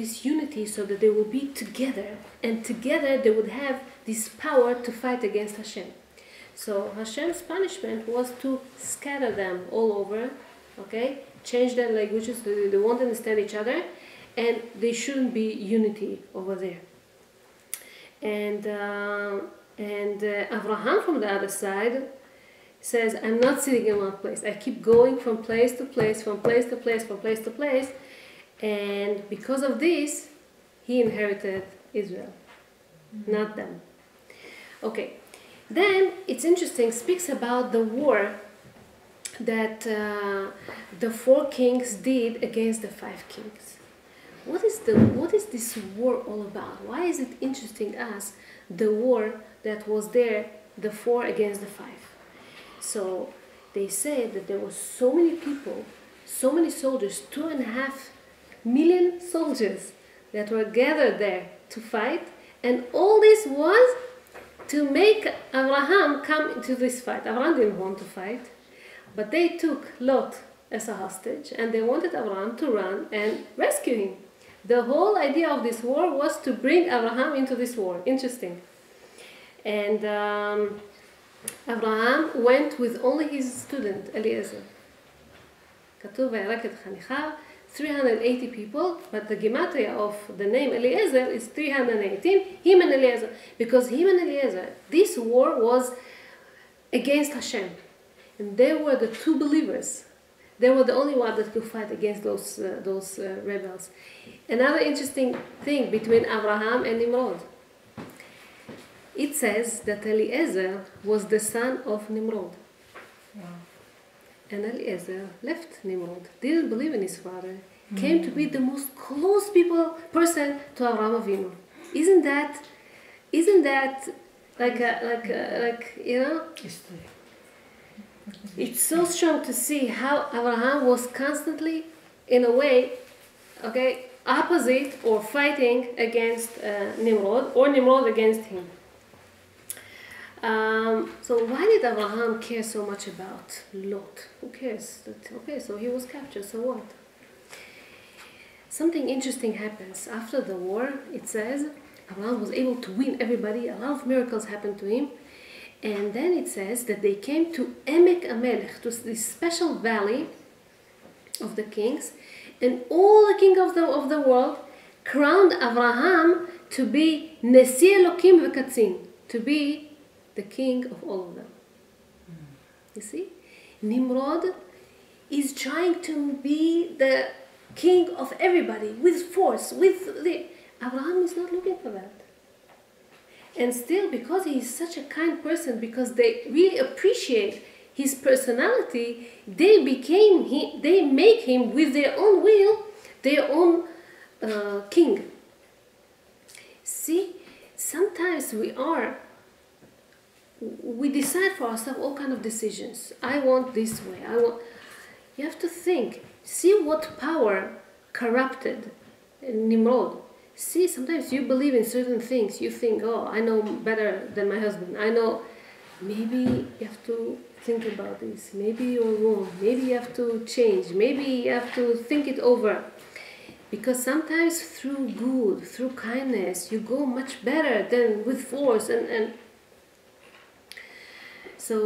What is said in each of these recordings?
this unity so that they will be together, and together they would have this power to fight against Hashem. So Hashem's punishment was to scatter them all over, okay? Change their languages, they won't understand each other, and there shouldn't be unity over there. And Avraham from the other side says, I'm not sitting in one place. I keep going from place to place, from place to place, from place to place. And because of this, he inherited Israel, not them. Okay. Then it's interesting, speaks about the war that the 4 kings did against the 5 kings. What is this war all about? Why is it interesting us, the war that was there, the 4 against the 5? So they say that there were so many people, so many soldiers, 2.5 million soldiers that were gathered there to fight, and all this was to make Avraham come into this fight. Avraham didn't want to fight, but they took Lot as a hostage, and they wanted Avraham to run and rescue him. The whole idea of this war was to bring Avraham into this war. Interesting. And Avraham went with only his student, Eliezer. כתוב וירק את חניכיו, 380 people, but the gematria of the name Eliezer is 318, him and Eliezer. Because him and Eliezer, this war was against Hashem. And they were the 2 believers. They were the only one that could fight against those rebels. Another interesting thing between Avraham and Nimrod. It says that Eliezer was the son of Nimrod. Wow. And Eliezer left Nimrod, didn't believe in his father, came to be the most close person to Avraham Avinu. Isn't that like you know? It's so strong to see how Avraham was constantly, in a way, okay, opposite or fighting against Nimrod, or Nimrod against him. So why did Avraham care so much about Lot? Who cares? Okay, so he was captured, so what? Something interesting happens. After the war, it says, Avraham was able to win everybody, a lot of miracles happened to him, and then it says that they came to Emek Amelech, to this special valley of the kings, and all the kings of the world crowned Avraham to be Nesi Elokim V'Katzin, to be the king of all of them. You see? Nimrod is trying to be the king of everybody, with force, Avraham is not looking for that. And still, because he is such a kind person, because they really appreciate his personality, they make him, with their own will, their own king. See, sometimes we decide for ourselves all kind of decisions. I want this way. You have to think. See what power corrupted Nimrod. See, sometimes you believe in certain things. You think, oh, I know better than my husband. I know. Maybe you have to think about this. Maybe you're wrong. Maybe you have to change. Maybe you have to think it over. Because sometimes through good, through kindness, you go much better than with force. So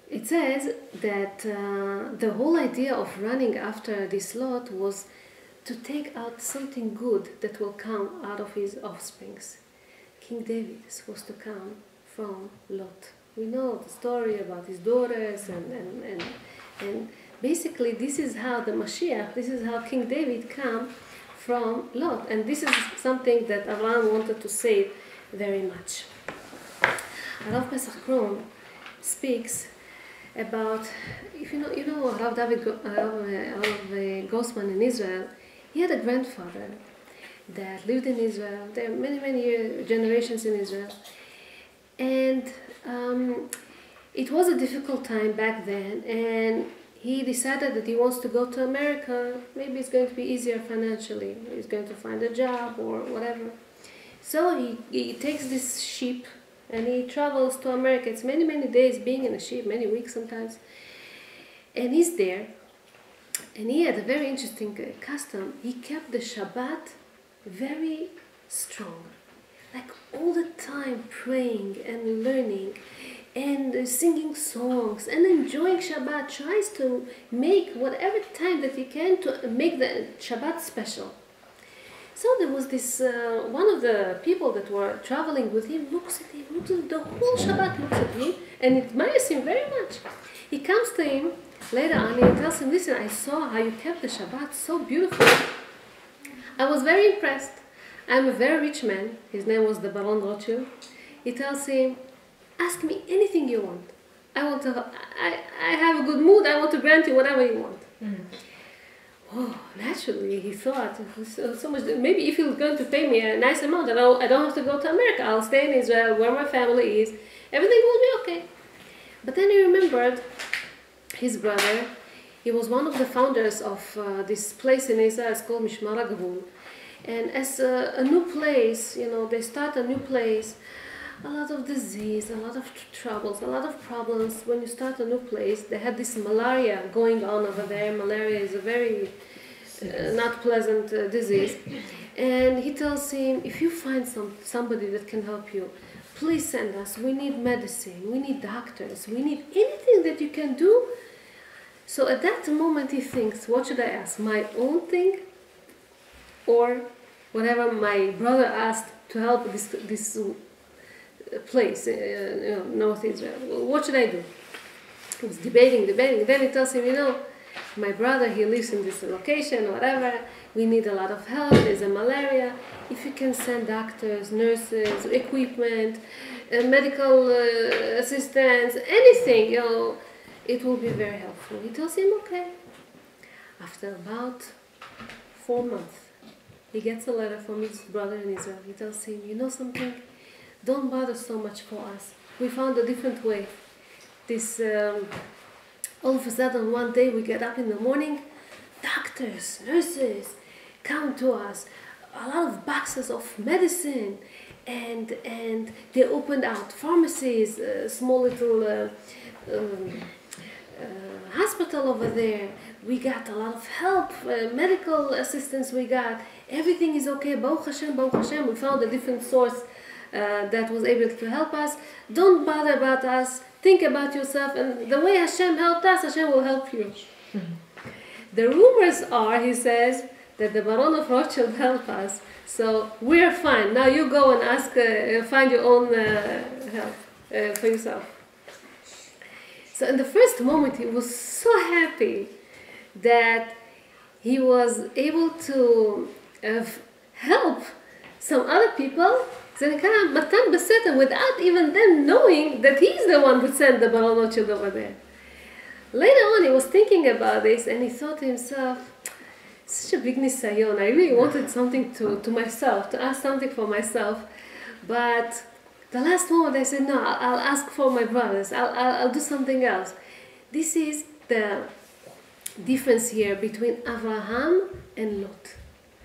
it says that the whole idea of running after this Lot was to take out something good that will come out of his offsprings. King David is supposed to come from Lot. We know the story about his daughters and basically this is how the Mashiach, this is how King David came from Lot. And this is something that Avraham wanted to say very much. Rav Pesach Kron speaks about, if you know Rav Grossman in Israel, he had a grandfather that lived in Israel. There are many generations in Israel. And it was a difficult time back then, and he decided that he wants to go to America. Maybe it's going to be easier financially. He's going to find a job or whatever. So he takes this ship and he travels to America. It's many days being in a ship, many weeks sometimes. And he's there. And he had a very interesting custom. He kept the Shabbat very strong. Like all the time praying and learning and singing songs and enjoying Shabbat. Tries to make whatever time that he can to make the Shabbat special. So there was this, one of the people that were traveling with him looks at him, the whole Shabbat looks at him, and it admires him very much. He comes to him later on and tells him, listen, I saw how you kept the Shabbat so beautiful. I was very impressed. I'm a very rich man. His name was the Baron Rothschild. He tells him, ask me anything you want. I have a good mood. I want to grant you whatever you want. Mm-hmm. Oh, naturally, he thought, so much. Maybe if he's going to pay me a nice amount, I don't have to go to America. I'll stay in Israel, where my family is. Everything will be okay. But then he remembered his brother. He was one of the founders of this place in Israel. It's called Mishmar HaGvul. And as a new place, they start a new place. A lot of disease, a lot of troubles, a lot of problems. When you start a new place, they had this malaria going on over there. Malaria is a very not pleasant disease. And he tells him, if you find somebody that can help you, please send us. We need medicine, we need doctors, we need anything that you can do. So at that moment he thinks, what should I ask? My own thing? Or whatever my brother asked to help this place, North Israel. What should I do? He was debating. Then he tells him, my brother, he lives in this location, whatever. We need a lot of help. There's a malaria. If you can send doctors, nurses, equipment, medical assistants, anything, it will be very helpful. He tells him, okay. After about 4 months, he gets a letter from his brother in Israel. He tells him, you know something? Don't bother so much for us. We found a different way. All of a sudden, one day we get up in the morning, doctors, nurses come to us, a lot of boxes of medicine, and they opened out pharmacies, small little hospital over there. We got a lot of help, medical assistance we got. Everything is okay. Baruch Hashem, Baruch Hashem. We found a different source that was able to help us. Don't bother about us. Think about yourself. And the way Hashem helped us, Hashem will help you. Mm-hmm. The rumors are, he says, that the Baron of Rothschild helped us. So we're fine. Now you go and ask, find your own help for yourself. So in the first moment, he was so happy that he was able to help some other people without even them knowing that he's the one who sent the Baron Rothschild over there. Later on, he was thinking about this and he thought to himself, such a big nisayon. I really wanted something to myself, to ask something for myself. But the last moment I said, no, I'll ask for my brothers. I'll do something else. This is the difference here between Avraham and Lot.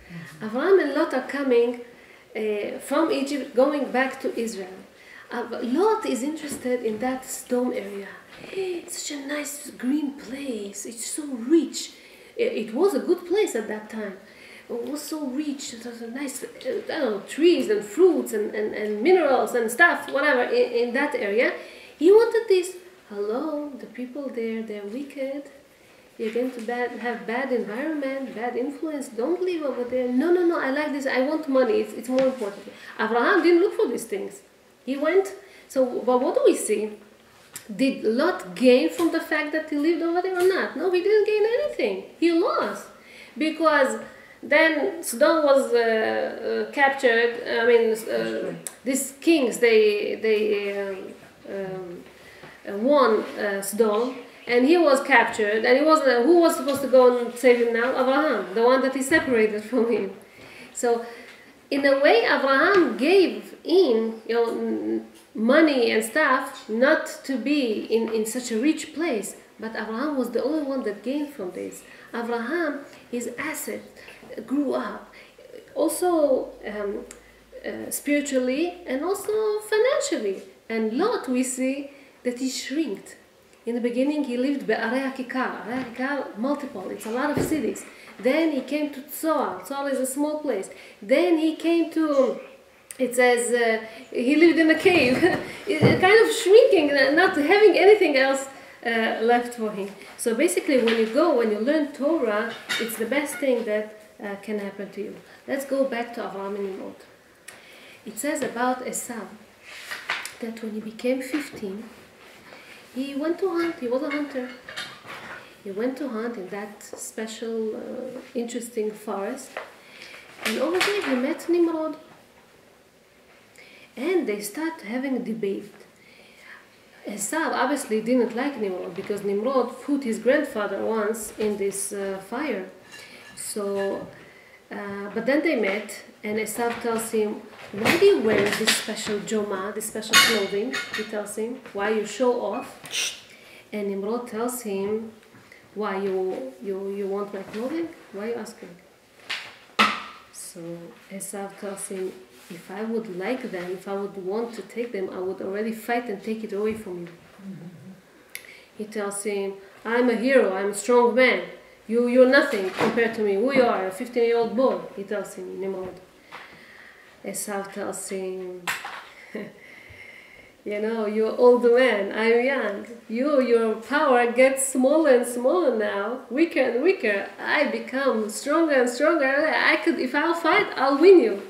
Mm-hmm. Avraham and Lot are coming from Egypt, going back to Israel. Lot is interested in that stone area. It's such a nice green place. It's so rich. It was a good place at that time. It was so rich. It was a nice, trees and fruits and minerals and stuff, whatever, in that area. He wanted this. Hello, the people there, they're wicked. You're going to have bad environment, bad influence. Don't live over there. No, I like this. I want money. It's more important. Avraham didn't look for these things. He went. So, but what do we see? Did Lot gain from the fact that he lived over there or not? No, he didn't gain anything. He lost. Because then Sodom was captured. I mean, these kings, they won Sodom. And he was captured, and who was supposed to go and save him now? Avraham, the one that he separated from him. So, in a way, Avraham gave in, money and stuff, not to be in such a rich place. But Avraham was the only one that gained from this. Avraham, his asset, grew up, also spiritually and also financially. And Lot, we see that he shrinked. In the beginning, he lived be'arei hakikar. Arei hakikar, multiple. It's a lot of cities. Then he came to Tzoar. Tzoar is a small place. Then he came to, it says, he lived in a cave. Kind of shrinking, not having anything else left for him. So basically, when you learn Torah, it's the best thing that can happen to you. Let's go back to Avraham and Nimrod. It says about Esau that when he became 15, he went to hunt. He was a hunter. He went to hunt in that special, interesting forest. And over there he met Nimrod. And they start having a debate. Esau obviously didn't like Nimrod because Nimrod put his grandfather once in this fire. So, but then they met, and Esau tells him, "Why do you wear this special joma, this special clothing?" He tells him, "Why you show off?" And Nimrod tells him, "Why you want my clothing? Why are you asking?" So Esau tells him, "If I would like them, if I would want to take them, I would already fight and take it away from you." He tells him, "I'm a hero, I'm a strong man. You're nothing compared to me. Who you are, a 15-year-old boy," he tells him, Nimrod. Esau tells him, "You're old man, I'm young. Your power gets smaller and smaller now, weaker and weaker. I become stronger and stronger. If I'll fight, I'll win you."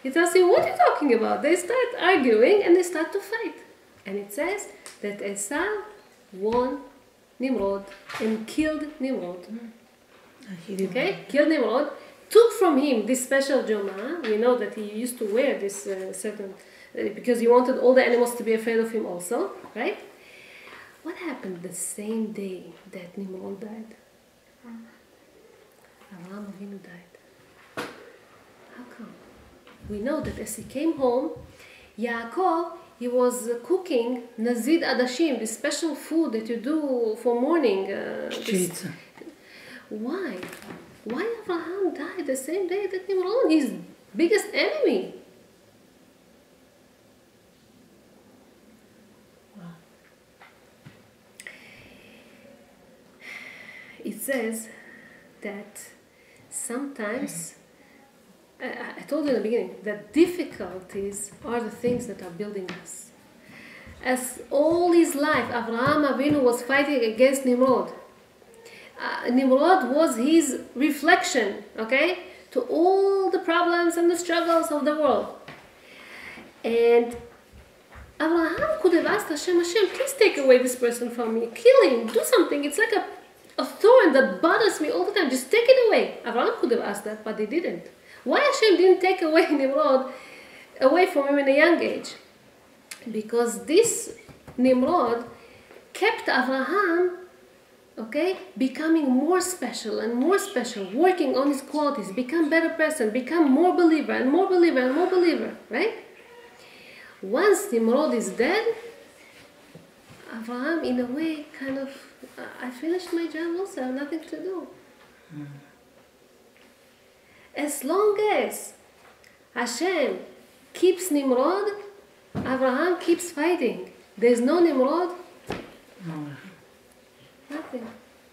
He tells him, "What are you talking about?" They start arguing and they start to fight. And it says that Esau won Nimrod and killed Nimrod. Okay, killed Nimrod, took from him this special joma. We know that he used to wear this certain, because he wanted all the animals to be afraid of him also, right? What happened the same day that Nimrod died? Avraham Avinu died. How come? We know that as he came home, Yaakov, he was cooking nazid adashim, this special food that you do for morning. Why? Why Avraham died the same day that Nimrod, his biggest enemy? Wow. It says that sometimes, I told you in the beginning, that difficulties are the things that are building us. As all his life, Avraham Avinu was fighting against Nimrod. Nimrod was his reflection, okay, to all the problems and the struggles of the world. And Avraham could have asked Hashem, "Please take away this person from me. Kill him. Do something. It's like a thorn that bothers me all the time. Just take it away." Avraham could have asked that, but he didn't. Why Hashem didn't take away Nimrod away from him in a young age? Because this Nimrod kept Avraham, okay, becoming more special and more special, working on his qualities, become better person, become more believer and more believer and more believer, right? Once Nimrod is dead, Avraham, in a way, kind of, I finished my job also, I have nothing to do. As long as Hashem keeps Nimrod, Avraham keeps fighting. There's no Nimrod, nothing.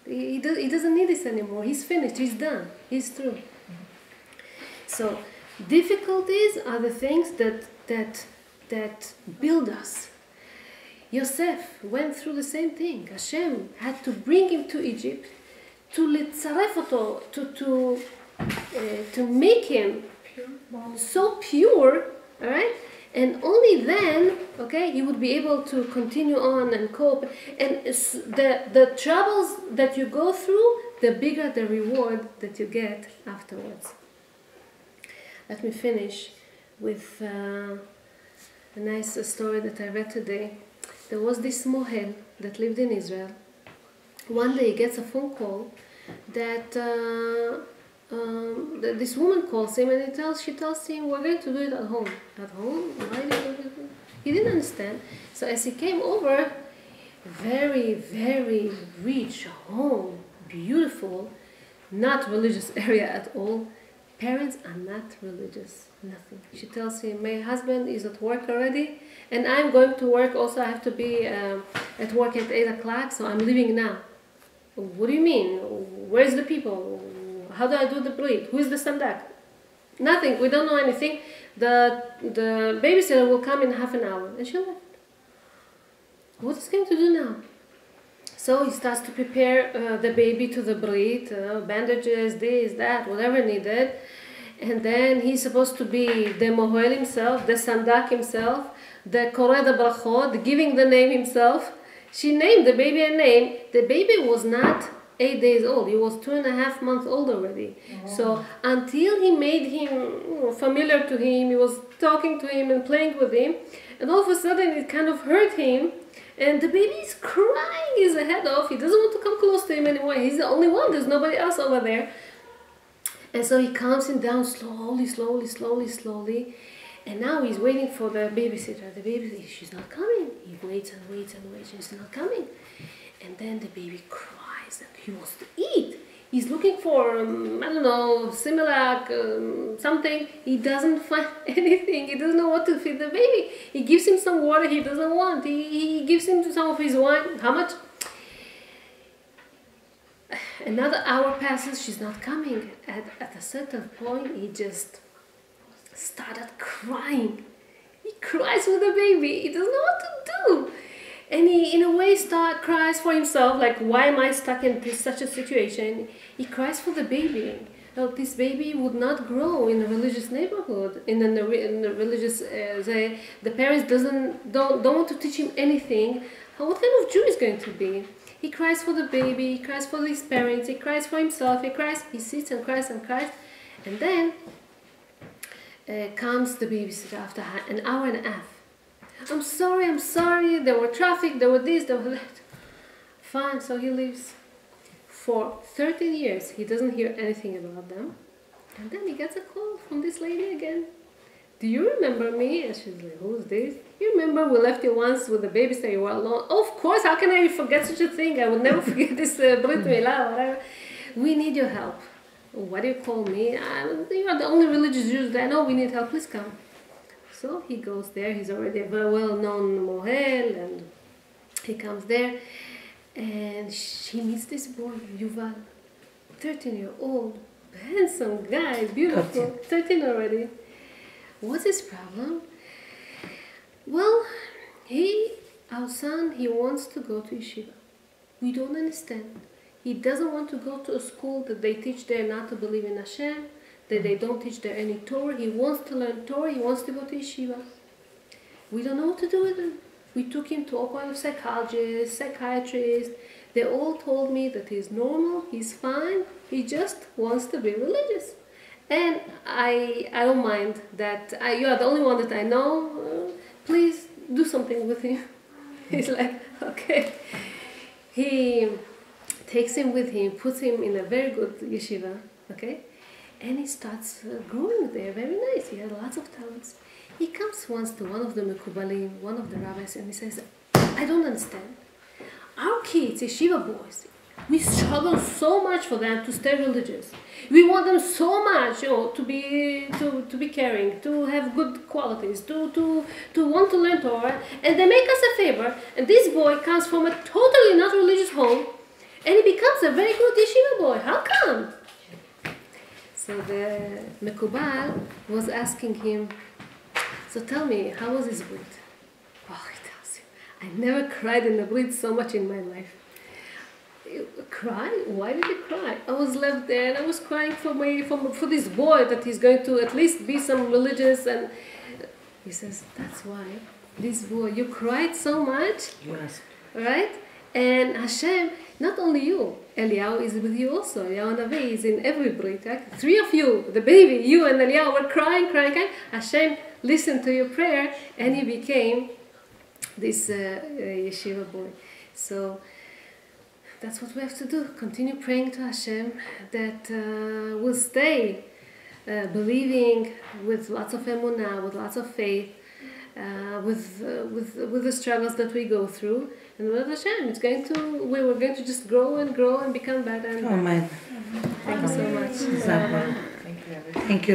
He doesn't need this anymore. He's finished. He's done. He's through. So difficulties are the things that build us. Yosef went through the same thing. Hashem had to bring him to Egypt to litzaref oto, to make him so pure, all right? And only then, okay, he would be able to continue on and cope. And the troubles that you go through, the bigger the reward that you get afterwards. Let me finish with a nice story that I read today. There was this mohel that lived in Israel. One day he gets a phone call that this woman calls him and she tells him, "We're going to do it at home." At home? Why do you do it? He didn't understand. So as he came over, very, very rich home, beautiful, not religious area at all, Parents are not religious, nothing. She tells him, my husband is at work already, and I'm going to work also. I have to be at work at 8 o'clock, so I'm leaving now. What do you mean? Where's the people? How do I do the brit? Who is the sandak? Nothing. We don't know anything. The babysitter will come in half an hour. And she left. What is he going to do now? So he starts to prepare the baby to the brit, bandages, this, that, whatever needed. And then he's supposed to be the Mohoel himself, the Sandak himself, the Koreh the Brachot, giving the name himself. She named the baby a name. The baby was not 8 days old. He was 2.5 months old already. Oh. So until he made him familiar to him, he was talking to him and playing with him. And all of a sudden it kind of hurt him. And the baby is crying his head off. He doesn't want to come close to him anymore. He's the only one. There's nobody else over there. And so he calms him down slowly, slowly, slowly, slowly. And now he's waiting for the babysitter. The babysitter, she's not coming. He waits and waits and waits. She's not coming. And then the baby cries and he wants to eat. He's looking for, I don't know, Similac, something. He doesn't find anything. He doesn't know what to feed the baby. He gives him some water he doesn't want. He gives him some of his wine. How much? Another hour passes. She's not coming. At a certain point, he just started crying. He cries for the baby. He doesn't know what to do. And he, in a way, cries for himself, like, why am I stuck in such a situation? He cries for the baby. Now, this baby would not grow in a religious neighborhood, in a religious, the parents don't want to teach him anything. What kind of Jew is going to be? He cries for the baby, he cries for his parents, he cries for himself, he sits and cries, and then comes the babysitter after an hour and a half. I'm sorry, there were traffic, there were this, there was that. Fine, so he leaves. For 13 years, he doesn't hear anything about them. And then he gets a call from this lady again. Do you remember me? And she's like, who's this? You remember we left you once with the babysitter, you were alone? Oh, of course, how can I forget such a thing? I would never forget this Brit Milah, whatever. We need your help. Why do you call me? You are the only religious Jews that I know. We need help, please come. So he goes there. He's already a very well-known Mohel, and he comes there. And he meets this boy, Yuval, 13-year-old, handsome guy, beautiful, 13 already. What's his problem? Well, our son, he wants to go to yeshiva. We don't understand. He doesn't want to go to a school that they teach there not to believe in Hashem, that they don't teach there any Torah. He wants to learn Torah, he wants to go to yeshiva. We don't know what to do with him. We took him to all kinds of psychologists, psychiatrists. They all told me that he's normal, he's fine, he just wants to be religious. And I don't mind that. You are the only one that I know. Please do something with him. He's like, okay. He takes him with him, puts him in a very good yeshiva, okay? And he starts growing there, very nice. He has lots of talents. He comes once to one of the Mekubalim, one of the rabbis, and he says, I don't understand. Our kids, yeshiva boys, we struggle so much for them to stay religious. We want them so much, to be caring, to have good qualities, to want to learn Torah, and they make us a favor. And this boy comes from a totally not religious home, and he becomes a very good yeshiva boy. How come? So the Mekubal was asking him, so tell me, how was his brit? Oh, he tells him, I never cried in a brit so much in my life. Cry? Why did he cry? I was left there and I was crying for this boy that he's going to at least be some religious. And he says, that's why, this boy, you cried so much. Yes. Right? And Hashem, not only you, Eliyahu is with you also. Eliyahu Navi is in every brit. Right? 3 of you, the baby, you and Eliyahu were crying. Hashem listened to your prayer and he became this yeshiva boy. So that's what we have to do. Continue praying to Hashem that we'll stay believing with lots of emunah, with lots of faith, with the struggles that we go through. And with Hashem, we were going to just grow and become better and better. Amen. Thank you so much. Thank you. Rabbi. Thank you.